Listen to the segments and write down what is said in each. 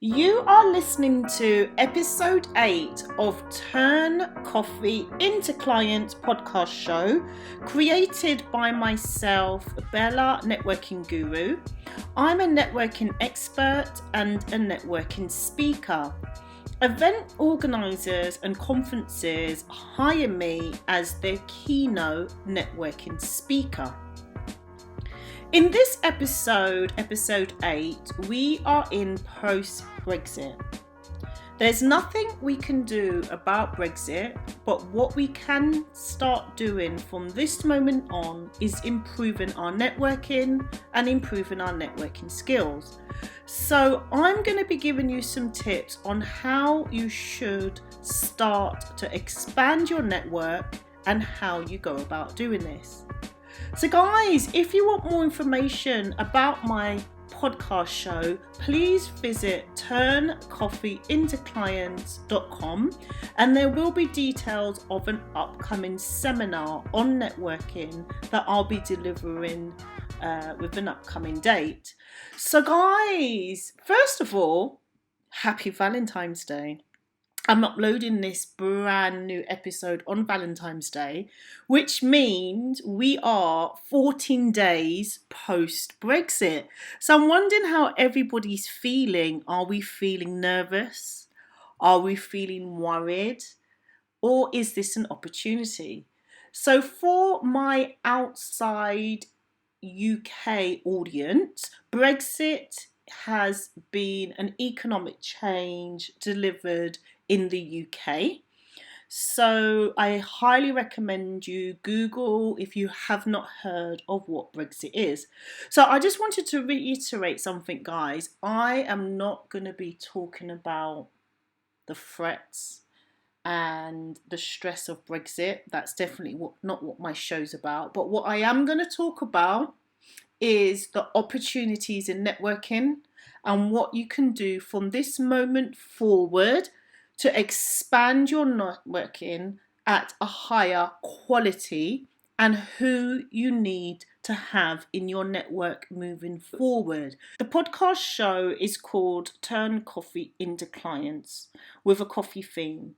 You are listening to episode 8 of Turn Coffee into Client podcast show, created by myself, Bella, networking guru. I'm a networking expert and a networking speaker. Event organisers and conferences hire me as their keynote networking speaker. In this episode 8, we are in post-Brexit. There's nothing we can do about Brexit, but what we can start doing from this moment on is improving our networking and improving our networking skills. So I'm going to be giving you some tips on how you should start to expand your network and how you go about doing this. So guys, if you want more information about my podcast show, please visit turncoffeeintoclients.com and there will be details of an upcoming seminar on networking that I'll be delivering with an upcoming date. So guys, first of all, happy Valentine's Day. I'm uploading this brand new episode on Valentine's Day, which means we are 14 days post-Brexit. So I'm wondering how everybody's feeling. Are we feeling nervous? Are we feeling worried? Or is this an opportunity? So for my outside UK audience, Brexit has been an economic change delivered in the UK. So I highly recommend you Google if you have not heard of what Brexit is. So I just wanted to reiterate something, guys. I am not going to be talking about the threats and the stress of Brexit. That's definitely not what my show's about. But what I am going to talk about is the opportunities in networking and what you can do from this moment forward to expand your networking at a higher quality and who you need to have in your network moving forward. The podcast show is called Turn Coffee into Clients with a coffee theme.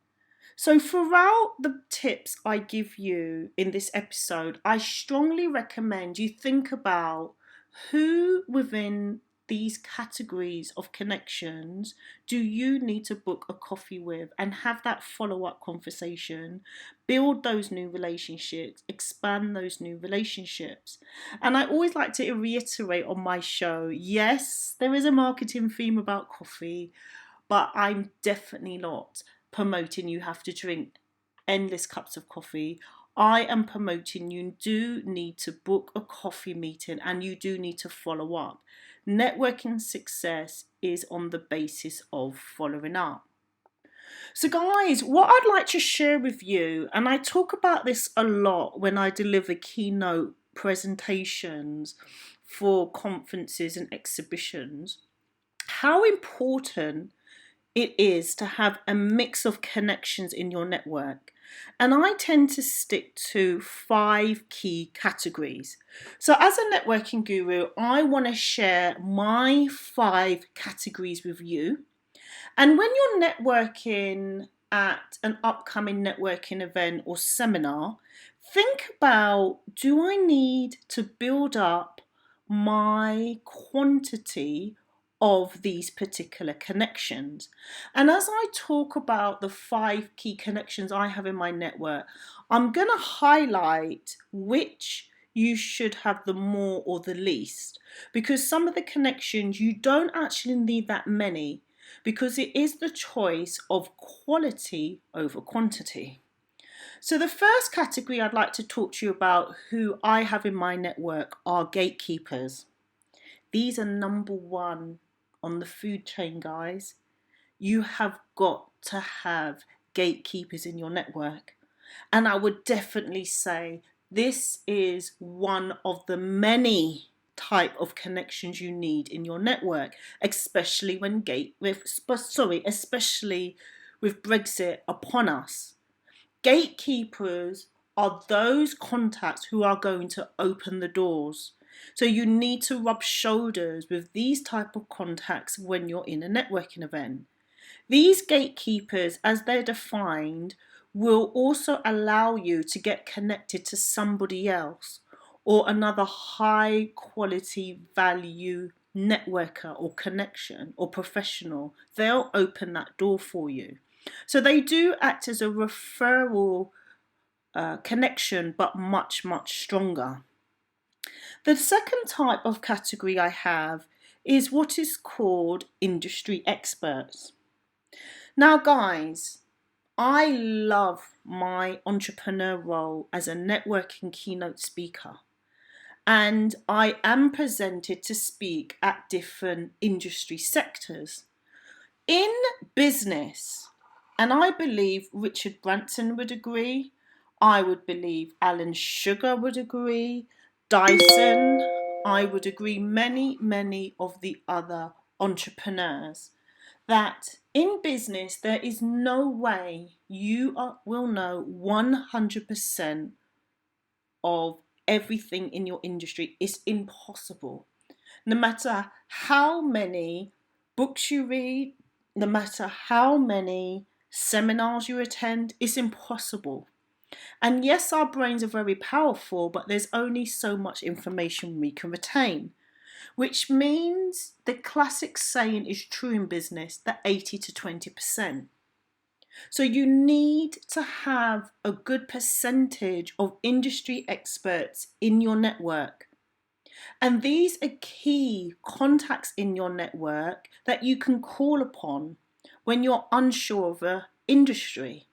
So throughout the tips I give you in this episode, I strongly recommend you think about who within these categories of connections do you need to book a coffee with and have that follow-up conversation, build those new relationships, expand those new relationships. And I always like to reiterate on my show, yes, there is a marketing theme about coffee, but I'm definitely not promoting you have to drink endless cups of coffee. I am promoting you do need to book a coffee meeting and you do need to follow up. Networking success is on the basis of following up. So guys, what I'd like to share with you, and I talk about this a lot when I deliver keynote presentations for conferences and exhibitions, how important it is to have a mix of connections in your network. And I tend to stick to 5 key categories. So as a networking guru, I want to share my 5 categories with you. And when you're networking at an upcoming networking event or seminar, think about, do I need to build up my quantity of these particular connections? And as I talk about the 5 key connections I have in my network, I'm going to highlight which you should have the more or the least, because some of the connections you don't actually need that many, because it is the choice of quality over quantity. So the first category I'd like to talk to you about who I have in my network are gatekeepers. These are number 1 on the food chain, guys. You have got to have gatekeepers in your network. And I would definitely say this is one of the many type of connections you need in your network, especially especially with Brexit upon us. Gatekeepers are those contacts who are going to open the doors. So you need to rub shoulders with these type of contacts when you're in a networking event. These gatekeepers, as they're defined, will also allow you to get connected to somebody else or another high quality value networker or connection or professional. They'll open that door for you. So they do act as a referral connection, but much, much stronger. The second type of category I have is what is called industry experts. Now, guys, I love my entrepreneur role as a networking keynote speaker, and I am presented to speak at different industry sectors. In business, and I believe Richard Branson would agree, I would believe Alan Sugar would agree, Dyson, I would agree, many of the other entrepreneurs, that in business there is no way will know 100% of everything in your industry. It's impossible. No matter how many books you read, no matter how many seminars you attend, it's impossible. And yes, our brains are very powerful, but there's only so much information we can retain, which means the classic saying is true in business, that 80 to 20%. So you need to have a good percentage of industry experts in your network. And these are key contacts in your network that you can call upon when you're unsure of an industry.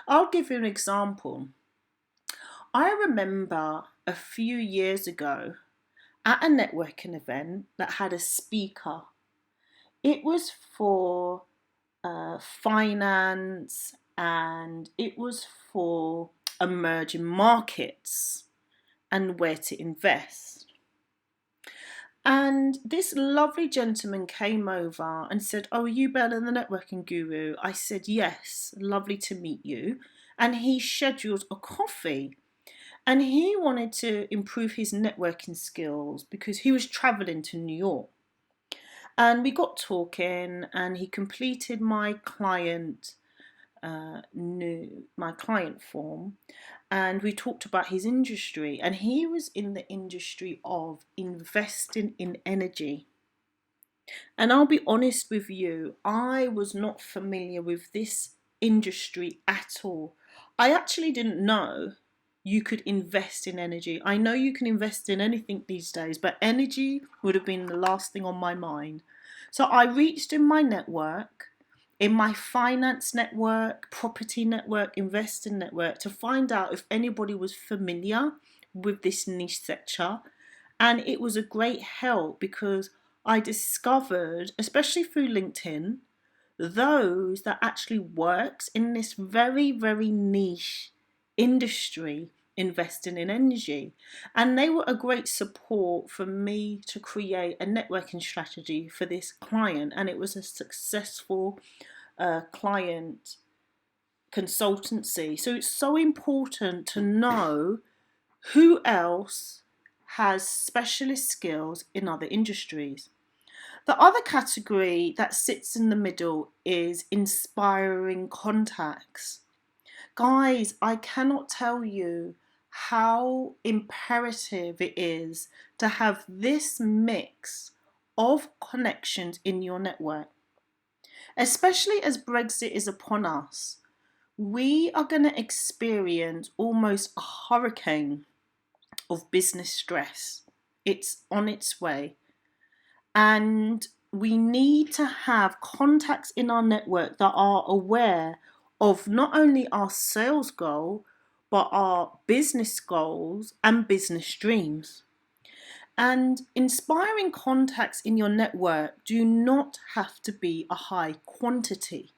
I'll give you an example. I remember a few years ago at a networking event that had a speaker. It was for finance, and it was for emerging markets and where to invest. And this lovely gentleman came over and said, "Oh, you Bella, the networking guru?" I said, "Yes, lovely to meet you." And he scheduled a coffee. And he wanted to improve his networking skills because he was traveling to New York. And we got talking, and he completed my client form, and we talked about his industry, and he was in the industry of investing in energy. And I'll be honest with you, I was not familiar with this industry at all. I actually didn't know you could invest in energy. I know you can invest in anything these days, but energy would have been the last thing on my mind. So I reached in my network, in my finance network, property network, investing network, to find out if anybody was familiar with this niche sector. And it was a great help because I discovered, especially through LinkedIn, those that actually works in this very niche industry, investing in energy. And they were a great support for me to create a networking strategy for this client, and it was a successful client consultancy. So it's so important to know who else has specialist skills in other industries. The other category that sits in the middle is inspiring contacts. Guys, I cannot tell you how imperative it is to have this mix of connections in your network. Especially as Brexit is upon us, we are going to experience almost a hurricane of business stress. It's on its way. And we need to have contacts in our network that are aware of not only our sales goal, but our business goals and business dreams. And inspiring contacts in your network do not have to be a high quantity.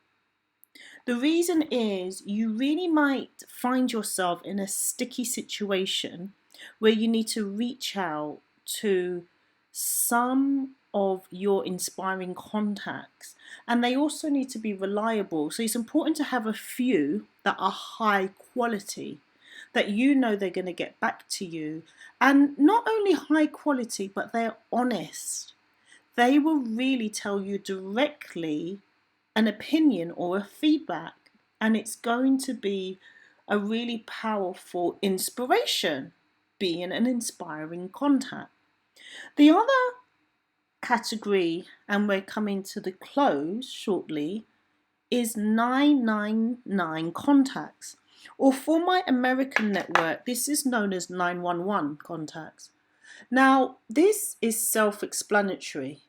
The reason is you really might find yourself in a sticky situation where you need to reach out to some of your inspiring contacts, and they also need to be reliable. So it's important to have a few that are high quality. that you know they're going to get back to you. And not only high quality, but they're honest. They will really tell you directly an opinion or a feedback, and it's going to be a really powerful inspiration, being an inspiring contact. The other category, and we're coming to the close shortly, is 999 contacts. Or for my American network, this is known as 911 contacts. Now, this is self-explanatory.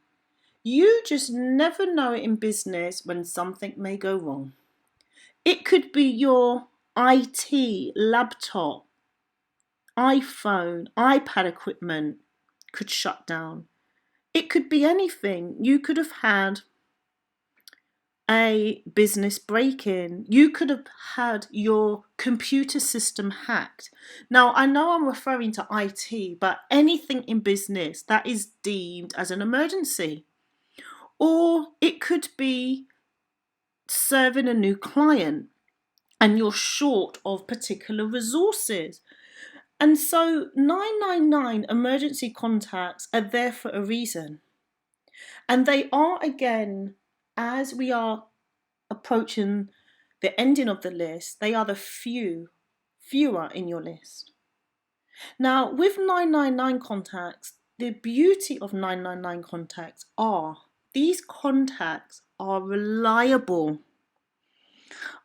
You just never know it in business when something may go wrong. It could be your IT, laptop, iPhone, iPad equipment could shut down. It could be anything. You could have had a business break-in. You could have had your computer system hacked. Now, I know I'm referring to IT, but anything in business that is deemed as an emergency. Or it could be serving a new client and you're short of particular resources. And so 999 emergency contacts are there for a reason. And they are, again, as we are approaching the ending of the list, they are the fewer in your list. Now, with 999 contacts, the beauty of 999 contacts are these contacts are reliable.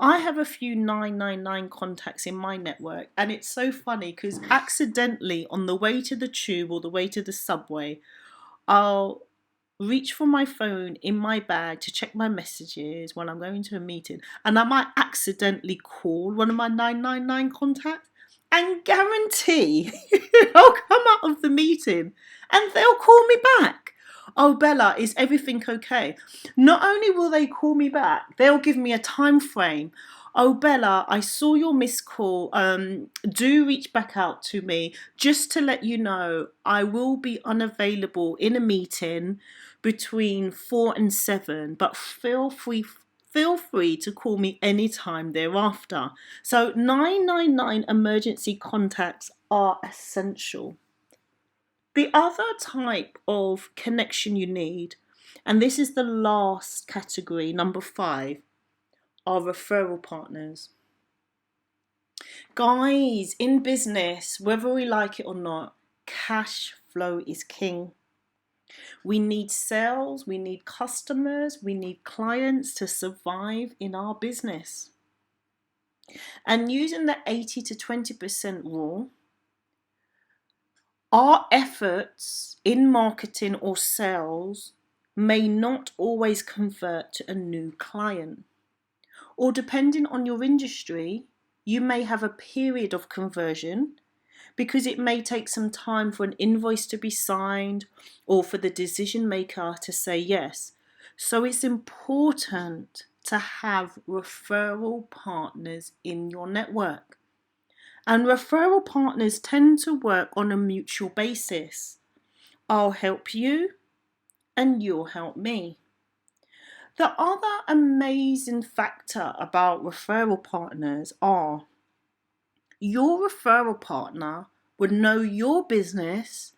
I have a few 999 contacts in my network, and it's so funny because accidentally on the way to the tube or the way to the subway, I'll reach for my phone in my bag to check my messages when I'm going to a meeting, and I might accidentally call one of my 999 contacts and guarantee I'll come out of the meeting and they'll call me back. Oh, Bella, is everything okay? Not only will they call me back, they'll give me a time frame. Oh, Bella, I saw your missed call. Do reach back out to me. Just to let you know, I will be unavailable in a meeting between 4 and 7, but feel free to call me anytime thereafter. So 999 emergency contacts are essential. The other type of connection you need, and this is the last category, number 5, are referral partners. Guys, in business, whether we like it or not, cash flow is king. We need sales, we need customers, we need clients to survive in our business. And using the 80 to 20% rule, our efforts in marketing or sales may not always convert to a new client. Or depending on your industry, you may have a period of conversion because it may take some time for an invoice to be signed or for the decision maker to say yes. So it's important to have referral partners in your network. And referral partners tend to work on a mutual basis. I'll help you and you'll help me. The other amazing factor about referral partners are your referral partner would know your business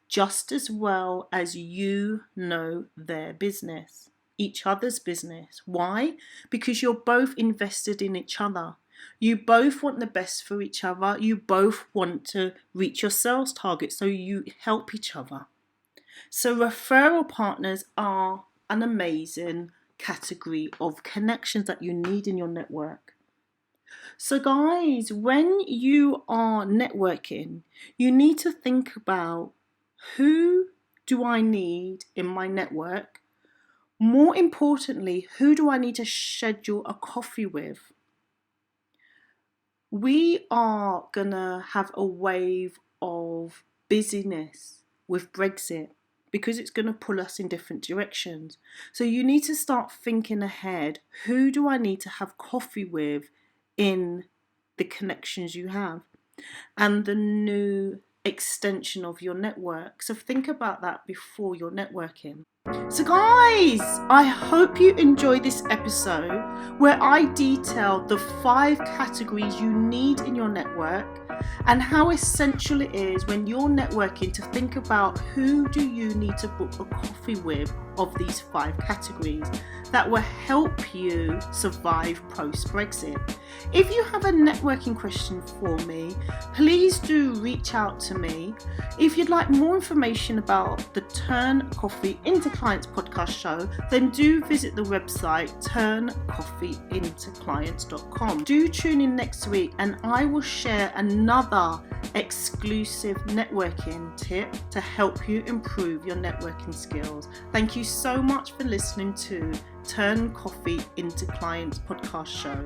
just as well as you know their business, each other's business. Why? Because you're both invested in each other. You both want the best for each other. You both want to reach your sales target, so you help each other. So referral partners are an amazing category of connections that you need in your network. So guys, when you are networking, you need to think about, who do I need in my network? More importantly, who do I need to schedule a coffee with? We are gonna have a wave of busyness with Brexit because it's going to pull us in different directions. So you need to start thinking ahead. Who do I need to have coffee with in the connections you have and the new extension of your network? So think about that before you're networking. So guys, I hope you enjoyed this episode where I detail the 5 categories you need in your network and how essential it is when you're networking to think about who do you need to book a coffee with of these 5 categories that will help you survive post-Brexit. If you have a networking question for me, please do reach out to me. If you'd like more information about the Turn Coffee into Clients podcast show, then do visit the website turncoffeeintoclients.com. Do tune in next week and I will share another exclusive networking tip to help you improve your networking skills. Thank you so much for listening to Turn Coffee into Clients podcast show.